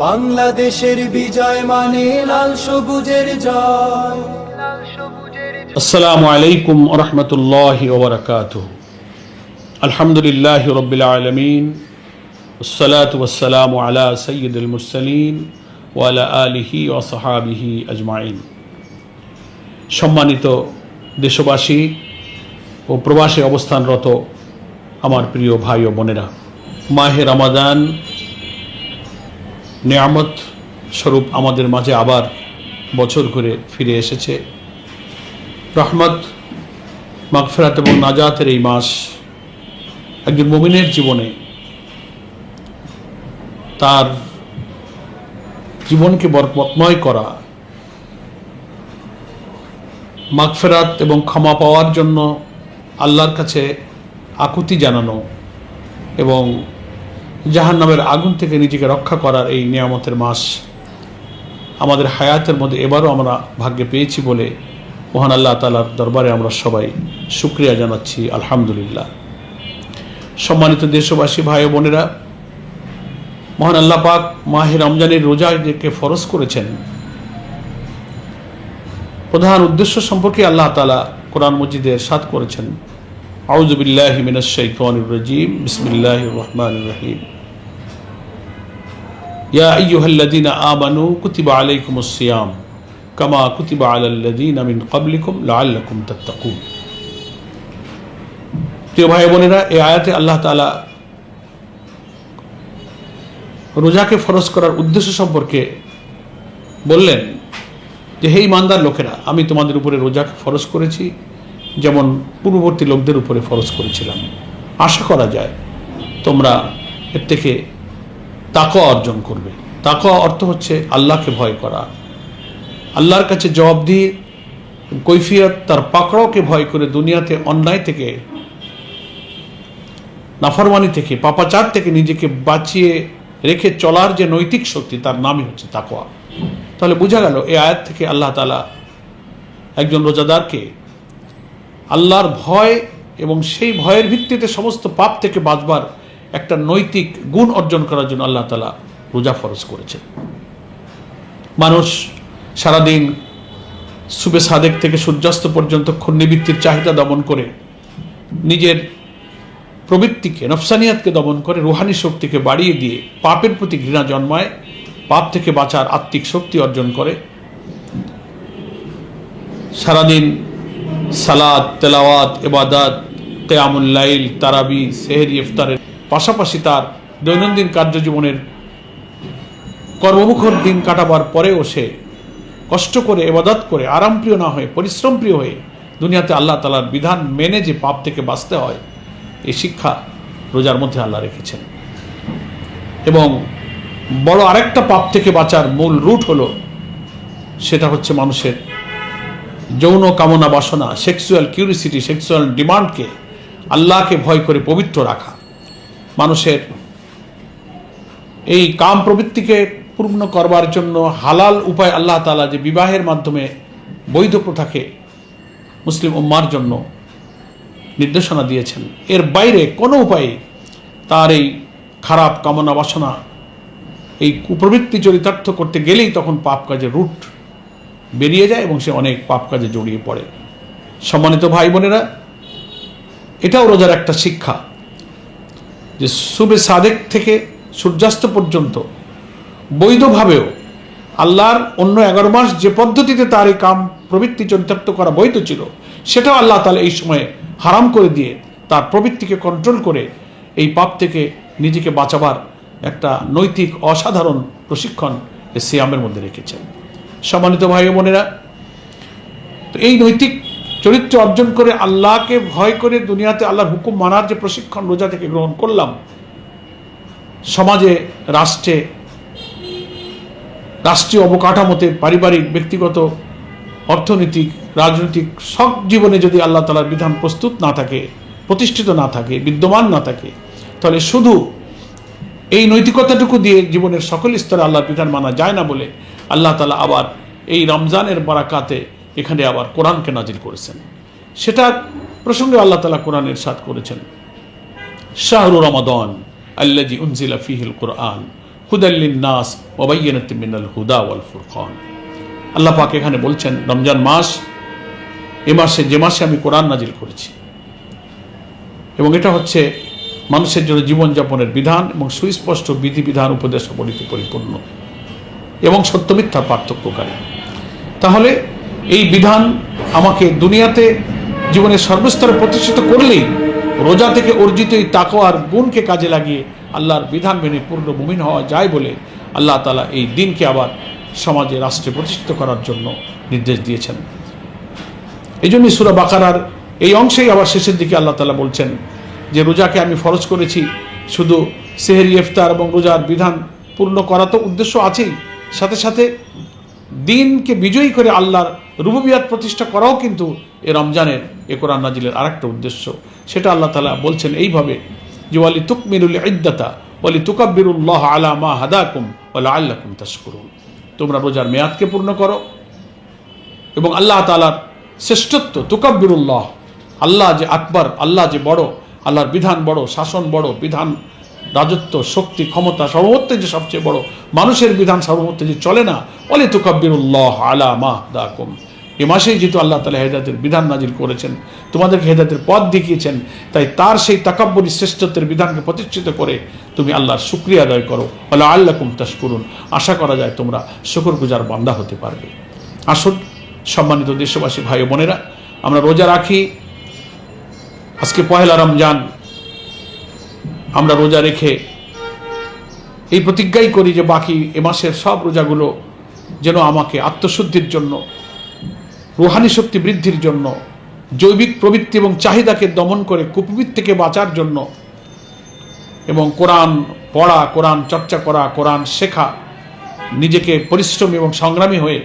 বাংলাদেশের বিজয় মানে লাল সবুজের জয়। আসসালামু আলাইকুম ওয়া রাহমাতুল্লাহি ওয়া বারাকাতুহু। আলহামদুলিল্লাহি রাব্বিল আলামিন, ওয়াসসালাতু ওয়াসসালামু আলা সাইয়্যিদিল মুরসালিন ওয়া আলা আলিহি ওয়া সাহবিহি আজমাইন। সম্মানিত দেশবাসী ও প্রবাসে অবস্থানরত আমার প্রিয় ভাই ও বোনেরা, মাহে রমাদান নেয়ামত স্বরূপ আমাদের মাঝে আবার বছর ঘুরে ফিরে এসেছে। রহমত, মাগফিরাত এবং নাজাতের এই মাস একজন মুমিনের জীবনে তার জীবনকে বরকতময় করা, মাগফিরাত এবং ক্ষমা পাওয়ার জন্য আল্লাহর কাছে আকুতি জানানো এবং জাহান্নামের আগুন থেকে নিজেকে রক্ষা করার এই নিয়ামতের মাস আমাদের হায়াতের মধ্যে এবারও আমরা ভাগ্যে পেয়েছি বলে মহান আল্লাহ তাআলার দরবারে আমরা সবাই শুকরিয়া জানাচ্ছি, আলহামদুলিল্লাহ। সম্মানিত দেশবাসী ভাই ও বোনেরা, মহান আল্লাহ পাক মাহে রমজানের রোজা যে ফরজ করেছেন, প্রধান উদ্দেশ্য সম্পর্কে আল্লাহ তাআলা কোরআন মজিদে ইরশাদ করেছেন, আউযু বিল্লাহি মিনাশ শাইতানির রাজীম, বিসমিল্লাহির রহমানির রহিম। ইয়া আইয়ুহাল্লাযীনা আমানু কুতিবা আলাইকুমুস সিয়াম কামা কুতিবা আলাল্লাযীনা মিন ক্বাবলিকুম লাআল্লাকুম তাত্তাকুন। প্রিয় ভাই বোনেরা, এই আয়াতে আল্লাহ তাআলা রোজাকে ফরজ করার উদ্দেশ্য সম্পর্কে বললেন যে, হে ঈমানদার লোকেরা, আমি তোমাদের উপরে রোজাকে ফরজ করেছি যেমন পূর্ববর্তী লোকদের উপরে ফরজ করেছিলাম। আশা করা যায় তোমরা এর থেকে তাকওয়া অর্জন করবে। তাকওয়া অর্থ হচ্ছে আল্লাহকে ভয় করা, আল্লাহর কাছে জবাবদিহি, কৈফিয়ত, তার পাকড়াওকে ভয় করে দুনিয়াতে অন্যায় থেকে, নাফরমানি থেকে, পাপাচার থেকে নিজেকে বাঁচিয়ে রেখে চলার যে নৈতিক শক্তি, তার নামই হচ্ছে তাকওয়া। তাহলে বোঝা গেল এই আয়াত থেকে আল্লাহ তাআলা একজন রোজাদারকে আল্লাহর ভয় এবং সেই ভয়ের ভিত্তিতে সমস্ত পাপ থেকে বাঁচবার একটা নৈতিক গুণ অর্জন করার জন্য আল্লাহ তাআলা রোজা ফরজ করেছেন। মানুষ সারাদিন সুবে সাদেক থেকে সূর্যাস্ত পর্যন্ত ক্ষুণ্ণবৃত্তির চাহিদা দমন করে নিজের প্রবৃত্তিকে, নফসানিয়াতকে দমন করে রুহানি শক্তিকে বাড়িয়ে দিয়ে পাপের প্রতি ঘৃণা জন্মায়, পাপ থেকে বাঁচার আত্মিক শক্তি অর্জন করে। সারাদিন সালাত, তেলাওয়াত, ইবাদত, কিয়ামুল লাইল, তারাবি, সেহরি, ইফতারের পাশাপাশি তার দৈনন্দিন কার্যজীবনের কর্মমুখর দিন কাটাবার পরেও সে কষ্ট করে, ইবাদত করে, আরামপ্রিয় না হয়ে পরিশ্রমপ্রিয় হয়ে দুনিয়াতে আল্লাহ তাআলার বিধান মেনে যে পাপ থেকে বাঁচতে হয়, এই শিক্ষা রোজার মধ্যে আল্লাহ রেখেছেন। এবং বড় আরেকটা পাপ থেকে বাঁচার মূল রুট হলো, সেটা হচ্ছে মানুষের যৌন কামনা বাসনা, সেক্সুয়াল কিউরিসিটি, সেক্সুয়াল ডিমান্ডকে আল্লাহকে ভয় করে পবিত্র রাখা। মানুষের এই কাম প্রবৃত্তিকে পূর্ণ করবার জন্য হালাল উপায় আল্লাহ তাআলা যে বিবাহের মাধ্যমে বৈধ প্রথাকে মুসলিম উম্মার জন্য নির্দেশনা দিয়েছেন, এর বাইরে কোনো উপায়ে তার এই খারাপ কামনা বাসনা, এই কুপ্রবৃত্তি চরিতার্থ করতে গেলেই তখন পাপ কাজের রুট বেরিয়ে যায় এবং সে অনেক পাপ কাজে জড়িয়ে পড়ে। সম্মানিত ভাই বোনেরা, এটাও রোজার একটা শিক্ষা যে সুবে সাদেক থেকে সূর্যাস্ত পর্যন্ত বৈধভাবেও আল্লাহর অন্য 11 মাস যে পদ্ধতিতে তার এই কাম প্রবৃত্তি চরিতার্থ করা বৈধ ছিল, সেটাও আল্লাহ তাআলা এই সময়ে হারাম করে দিয়ে তার প্রবৃত্তিকে কন্ট্রোল করে এই পাপ থেকে নিজেকে বাঁচাবার একটা নৈতিক অসাধারণ প্রশিক্ষণ এই সিয়ামের মধ্যে রেখেছেন। সম্মানিত ভাই বোনেরা, তো এই নৈতিক চরিত্র অর্জন করে আল্লাহকে ভয় করে দুনিয়াতে আল্লাহর হুকুম মানার যে প্রশিক্ষণ রোজা থেকে গ্রহণ করলাম, সমাজে, রাষ্ট্রে, রাষ্ট্রীয় অবকাঠামোতে, পারিবারিক, ব্যক্তিগত, অর্থনৈতিক, রাজনৈতিক সব জীবনে যদি আল্লাহ তাআলার বিধান প্রস্তুত না থাকে, প্রতিষ্ঠিত না থাকে, বিদ্যমান না থাকে, তাহলে শুধু এই নৈতিকতাটুকু দিয়ে জীবনের সকল স্তরে আল্লাহর বিধান মানা যায় না বলে আল্লাহ তাআলা আবার এই রমজানের বারাকাতে এখানে আবার কোরআনকে নাজিল করেছেন। সেটা প্রসঙ্গে আল্লাহ তাআলা কোরআন ইরশাদ করেছেন, শাহরু রমাদান আল্লাযী উনজিলা ফীহিল কুরআন হুদাল লিন-নাস ওয়া বায়্যিনাতিন মিনাল হুদা ওয়াল ফুরকান। আল্লাহ পাক এখানে বলছেন রমজান মাস, এ মাসে যে মাসে আমি কোরআন নাজিল করেছি, এবং এটা হচ্ছে মানুষের জন্য জীবনযাপনের বিধান এবং সুস্পষ্ট বিধিবিধান উপদেশাবলীতে পরিপূর্ণ এবং সত্য মিথ্যার পার্থক্যকারী। তাহলে এই বিধান আমাকে দুনিয়াতে জীবনের সর্বস্তরে প্রতিষ্ঠিত করলেই রোজা থেকে অর্জিত এই তাকওয়ার গুণকে কাজে লাগিয়ে আল্লাহর বিধান মেনে পূর্ণ মুমিন হওয়া যায় বলে আল্লাহ তাআলা এই দিনকে আবার সমাজে, রাষ্ট্রে প্রতিষ্ঠিত করার জন্য নির্দেশ দিয়েছেন। এই জন্যই সূরা বাকারার এই অংশেই আবার শেষের দিকে আল্লাহ তাআলা বলছেন যে রোজাকে আমি ফরজ করেছি শুধু সেহরি, ইফতার এবং রোজার বিধান পূর্ণ করা তো উদ্দেশ্য আছেই, সাথে সাথে দিনকে বিজয়ী করে আল্লাহর রুবুবিয়াত প্রতিষ্ঠা করাও কিন্তু এ রমজানের, এ কোরআন নাজিলের আরেকটা উদ্দেশ্য। সেটা আল্লাহ তাআলা বলছেন এইভাবে যে ওয়ালি তুকমিলুল ইদ্দাতা ওয়ালি তুকাব্বিরুল্লাহ আলা মা হাদাকুম ওয়া লাআল্লাকুম তাশকুরুন। তোমরা রোজার মেয়াদকে পূর্ণ করো এবং আল্লাহ তাআলার শ্রেষ্ঠত্ব, তুকাব্বিরুল্লাহ, আল্লাহ যে আকবার, আল্লাহ যে বড়, আল্লাহর বিধান বড়, শাসন বড়, বিধান, রাজত্ব, শক্তি, ক্ষমতা সর্বমধ্যে যে সবচেয়ে বড়, মানুষের বিধান সর্বমধ্যে যে চলে না, ওয়ালি তুকাব্বিরুল্লাহ আলা মা হাদাকুম। এ মাসেই যেহেতু আল্লাহ তাআলা হেদায়েতের বিধান নাজিল করেছেন, তোমাদেরকে হেদায়েতের পথ দেখিয়েছেন, তাই তার সেই তাকাব্বুরি শ্রেষ্ঠত্বের বিধানকে প্রতিষ্ঠিত করে তুমি আল্লাহর শুকরিয়া আদায় করো, ওয়া লাআল্লাকুম তাশকুরুন। আশা করা যায় তোমরা শুকরগুজার বান্দা হতে পারবে। আসুন সম্মানিত দেশবাসী ভাই ও বোনেরা, আমরা রোজা রাখি। আজকে পহেলা রমজান, আমরা রোজা রেখে এই প্রতিজ্ঞাই করি যে বাকি এ মাসের সব রোজাগুলো যেন আমাকে আত্মশুদ্ধির জন্য, রুহানি শক্তি বৃদ্ধির জন্য, জৈবিক প্রবৃত্তি এবং চাহিদাকে দমন করে কুপ্রবৃত্তি থেকে বাঁচার জন্য এবং কোরআন পড়া, কোরআন চর্চা করা, কোরআন শেখা, নিজেকে পরিশ্রমী এবং সংগ্রামী হয়ে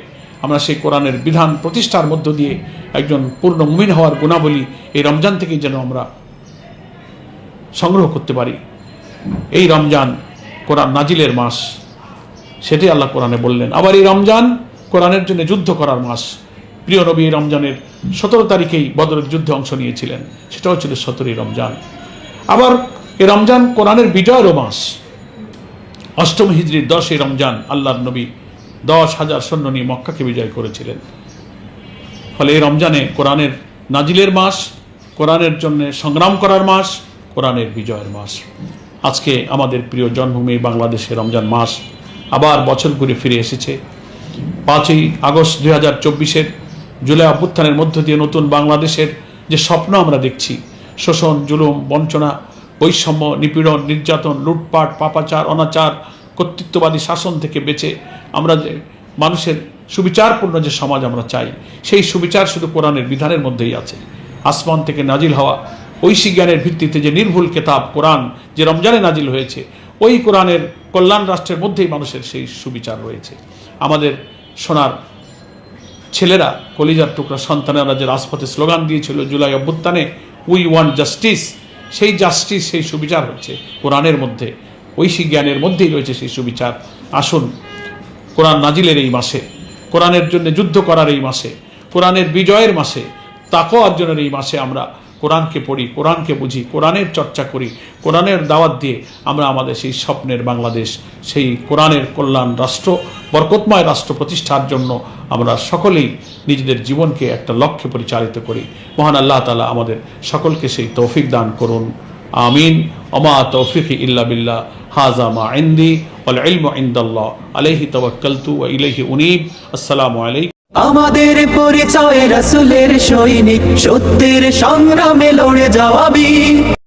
আমরা সেই কোরআনের বিধান প্রতিষ্ঠার মধ্য দিয়ে একজন পূর্ণ মুমিন হওয়ার গুণাবলী এই রমজান থেকেই যেন আমরা সংগ্রহ করতে পারি। এই রমজান কোরআন নাজিলের মাস, সেটাই আল্লাহ কোরআনে বললেন। আবার এই রমজান কোরআনের জন্য যুদ্ধ করার মাস। প্রিয় নবী এই রমজানের 17 তারিখেই বদরের যুদ্ধে অংশ নিয়েছিলেন, সেটাও ছিল 17ই রমজান। আবার এই রমজান কোরআনের বিজয়েরও মাস। 8ম হিজরির 10ই রমজান আল্লাহর নবী 10,000 সৈন্য নিয়ে মক্কাকে বিজয় করেছিলেন। ফলে এই রমজানে কোরআনের নাজিলের মাস, কোরআনের জন্য সংগ্রাম করার মাস, কোরআনের বিজয়ের মাস। আজকে আমাদের প্রিয় জন্মভূমি বাংলাদেশে রমজান মাস আবার বছর ঘুরে ফিরে এসেছে। 5ই আগস্ট 2024-এর জুলাই অভ্যুত্থানের মধ্য দিয়ে নতুন বাংলাদেশের যে স্বপ্ন আমরা দেখছি, শোষণ, জুলুম, বঞ্চনা, বৈষম্য, নিপীড়ন, নির্যাতন, লুটপাট, পাপাচার, অনাচার, কর্তৃত্ববাদী শাসন থেকে বেঁচে আমরা যে মানুষের সুবিচারপূর্ণ যে সমাজ আমরা চাই, সেই সুবিচার শুধু কোরআনের বিধানের মধ্যেই আছে। আসমান থেকে নাজিল হওয়া ঐশী জ্ঞানের ভিত্তিতে যে নির্ভুল কেতাব কোরআন, যে রমজানে নাজিল হয়েছে, ওই কোরআনের কল্যাণ রাষ্ট্রের মধ্যেই মানুষের সেই সুবিচার রয়েছে। আমাদের সোনার ছেলেরা, কলিজার টুকরা সন্তানেরা যে রাজপথে স্লোগান দিয়েছিল জুলাই অভ্যুত্থানে, উই ওয়ান্ট জাস্টিস, সেই জাস্টিস, সেই সুবিচার হচ্ছে কোরআনের মধ্যে, ঐশী জ্ঞানের মধ্যেই রয়েছে সেই সুবিচার। আসুন কোরআন নাজিলের এই মাসে, কোরআনের জন্য যুদ্ধ করার এই মাসে, কোরআনের বিজয়ের মাসে, তাকওয়া অর্জনের এই মাসে আমরা কোরআনকে পড়ি, কোরআনকে বুঝি, কোরআনের চর্চা করি, কোরআনের দাওয়াত দিয়ে আমরা আমাদের সেই স্বপ্নের বাংলাদেশ, সেই কোরআনের কল্যাণ রাষ্ট্র, বরকতময় রাষ্ট্র প্রতিষ্ঠার জন্য আমরা সকলেই নিজেদের জীবনকে একটা লক্ষ্যে পরিচালিত করি। মহান আল্লাহ তাআলা আমাদের সকলকে সেই তৌফিক দান করুন। আমিন। ওমা তৌফিকি ইল্লা বিল্লাহ, হাযা মা ইনদি ওয়াল ইলমু ইনদাল্লাহ, আলাইহি তাওয়াক্কালতু ওয়া ইলাইহি উনীব। আসসালামু আলাইকুম। আমাদের পরিচয় রাসূলের সৈনিক, সত্যের সংগ্রামে লড়ে যাওয়া বীর।